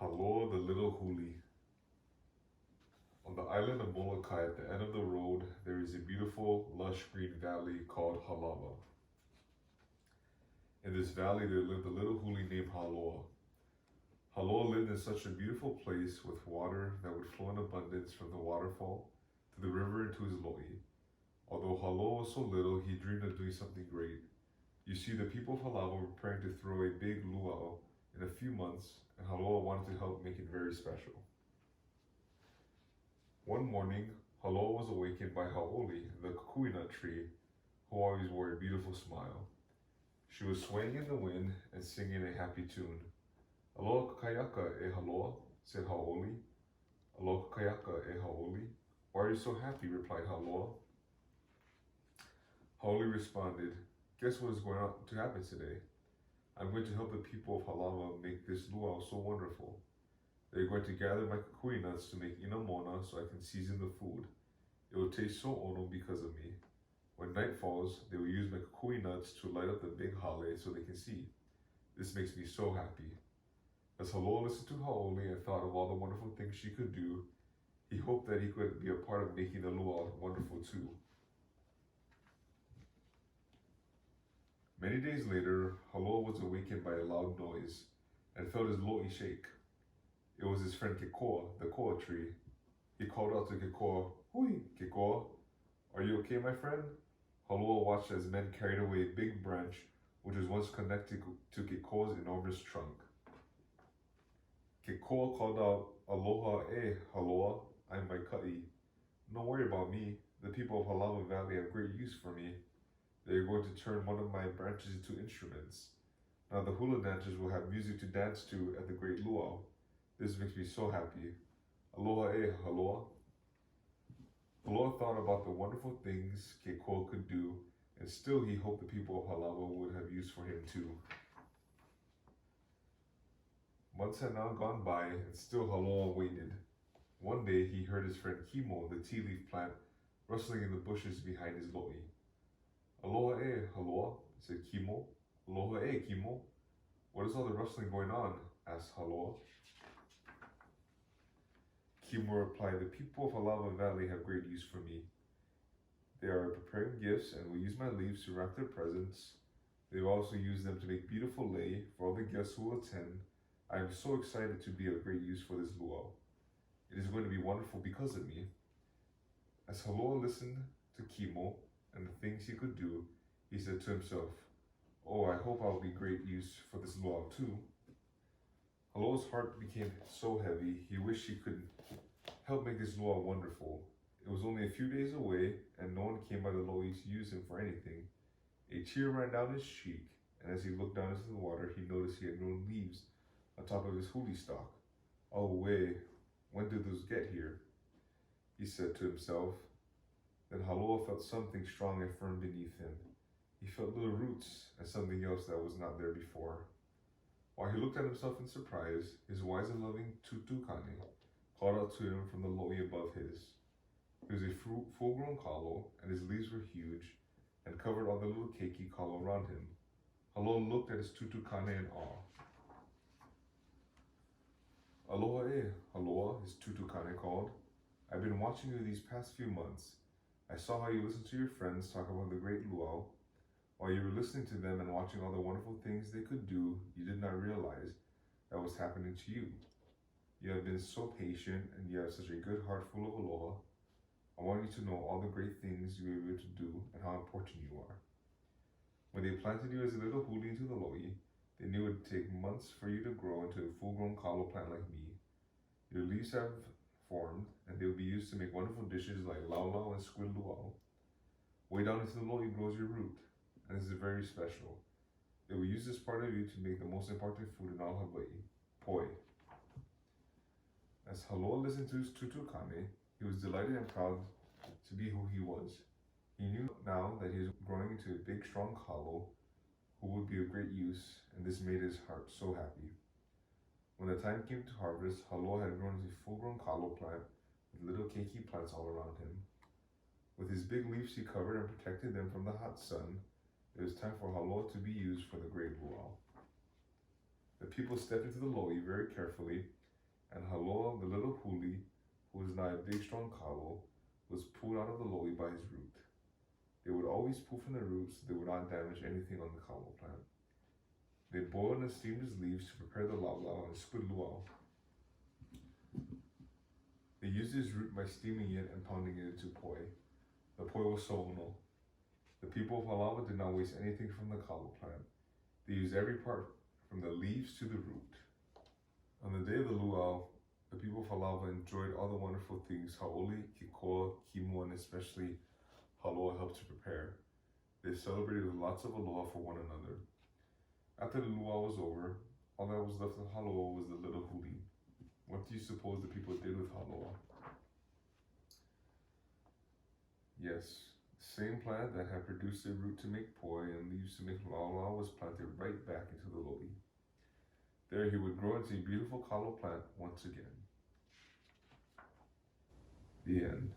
Haloa, the little Hulli. On the island of Molokai, at the end of the road, there is a beautiful, lush green valley called Halawa. In this valley, there lived a little Hulli named Haloa. Haloa lived in such a beautiful place with water that would flow in abundance from the waterfall to the river and to his lo'i. Although Haloa was so little, he dreamed of doing something great. You see, the people of Halawa were preparing to throw a big luau in a few months, and Haloa wanted to help make it very special. One morning, Haloa was awakened by Hau'oli, the kukui nut tree, who always wore a beautiful smile. She was swaying in the wind and singing a happy tune. "Aloha kakayaka e Haloa," said Hau'oli. "Aloha kakayaka e Hau'oli." "Why are you so happy?" replied Haloa. Hau'oli responded, "Guess what is going to happen today? I'm going to help the people of Halawa make this luau so wonderful. They're going to gather my kukui nuts to make inamona so I can season the food. It will taste so ono because of me. When night falls, they will use my kukui nuts to light up the big hale so they can see. This makes me so happy." As Haloa listened to Hau'oli and thought of all the wonderful things she could do, he hoped that he could be a part of making the luau wonderful too. Many days later, Haloa was awakened by a loud noise and felt his lo'i shake. It was his friend Kekoa, the koa tree. He called out to Kekoa, "Hui, Kekoa, are you okay, my friend?" Haloa watched as men carried away a big branch which was once connected to Kekoa's enormous trunk. Kekoa called out, "Aloha e Haloa, I'm my ka'i. Don't worry about me. The people of Halawa Valley have great use for me. They are going to turn one of my branches into instruments. Now the hula dancers will have music to dance to at the great luau. This makes me so happy. Aloha e Haloa." Haloa thought about the wonderful things Kekoa could do, and still he hoped the people of Halawa would have use for him too. Months had now gone by, and still Haloa waited. One day he heard his friend Kimo, the tea leaf plant, rustling in the bushes behind his lo'i. "Aloha e Haloa," said Kimo. "Aloha e Kimo. What is all the rustling going on?" asked Haloa. Kimo replied, "The people of Halawa Valley have great use for me. They are preparing gifts and will use my leaves to wrap their presents. They will also use them to make beautiful lei for all the guests who will attend. I am so excited to be of great use for this luau. It is going to be wonderful because of me." As Haloa listened to Kimo and the things he could do, he said to himself, "Oh, I hope I'll be great use for this luau too." Haloa's heart became so heavy, he wished he could help make this luau wonderful. It was only a few days away, and no one came by the lo'i to use him for anything. A tear ran down his cheek, and as he looked down into the water, he noticed he had grown leaves on top of his huli stalk. "Oh, when did those get here?" he said to himself. Then Haloa felt something strong and firm beneath him. He felt little roots and something else that was not there before. While he looked at himself in surprise, his wise and loving tutukane called out to him from the lo'i above his. He was a full-grown kalo, and his leaves were huge and covered all the little keiki kalo around him. Haloa looked at his tutukane in awe. "Aloha e Haloa," his tutukane called. "I've been watching you these past few months. I saw how you listened to your friends talk about the great luau. While you were listening to them and watching all the wonderful things they could do, you did not realize that was happening to you. You have been so patient, and you have such a good heart full of aloha. I want you to know all the great things you were able to do and how important you are. When they planted you as a little huli into the lo'i, they knew it would take months for you to grow into a full-grown kalo plant like me. Your leaves have formed, and they will be used to make wonderful dishes like laulau and squid luau. Way down into the lo'i grows your root, and this is very special. They will use this part of you to make the most important food in all Hawaii, poi." As Haloa listened to his tutukane, he was delighted and proud to be who he was. He knew now that he was growing into a big, strong kalo who would be of great use, and this made his heart so happy. When the time came to harvest, Haloa had grown into a full-grown kalo plant with little keiki plants all around him. With his big leaves, he covered and protected them from the hot sun. It was time for Haloa to be used for the great luau. The people stepped into the lo'i very carefully and Haloa, the little Hulli, who was now a big strong kalo, was pulled out of the loli by his root. They would always pull from the roots so they would not damage anything on the kalo plant. They boiled and steamed his leaves to prepare the lau and squid luau. They used his root by steaming it and pounding it into poi. The poi was so'ono. The people of Halawa did not waste anything from the kalo plant. They used every part, from the leaves to the root. On the day of the luau, the people of Halawa enjoyed all the wonderful things Hau'oli, Kikoa, Kimua, and especially Haloa helped to prepare. They celebrated with lots of aloha for one another. After the luau was over, all that was left of Haloa was the little Hulli. What do you suppose the people did with Haloa? Yes, the same plant that had produced a root to make poi and leaves to make lau was planted right back into the loli. There he would grow into a beautiful kalo plant once again. The end.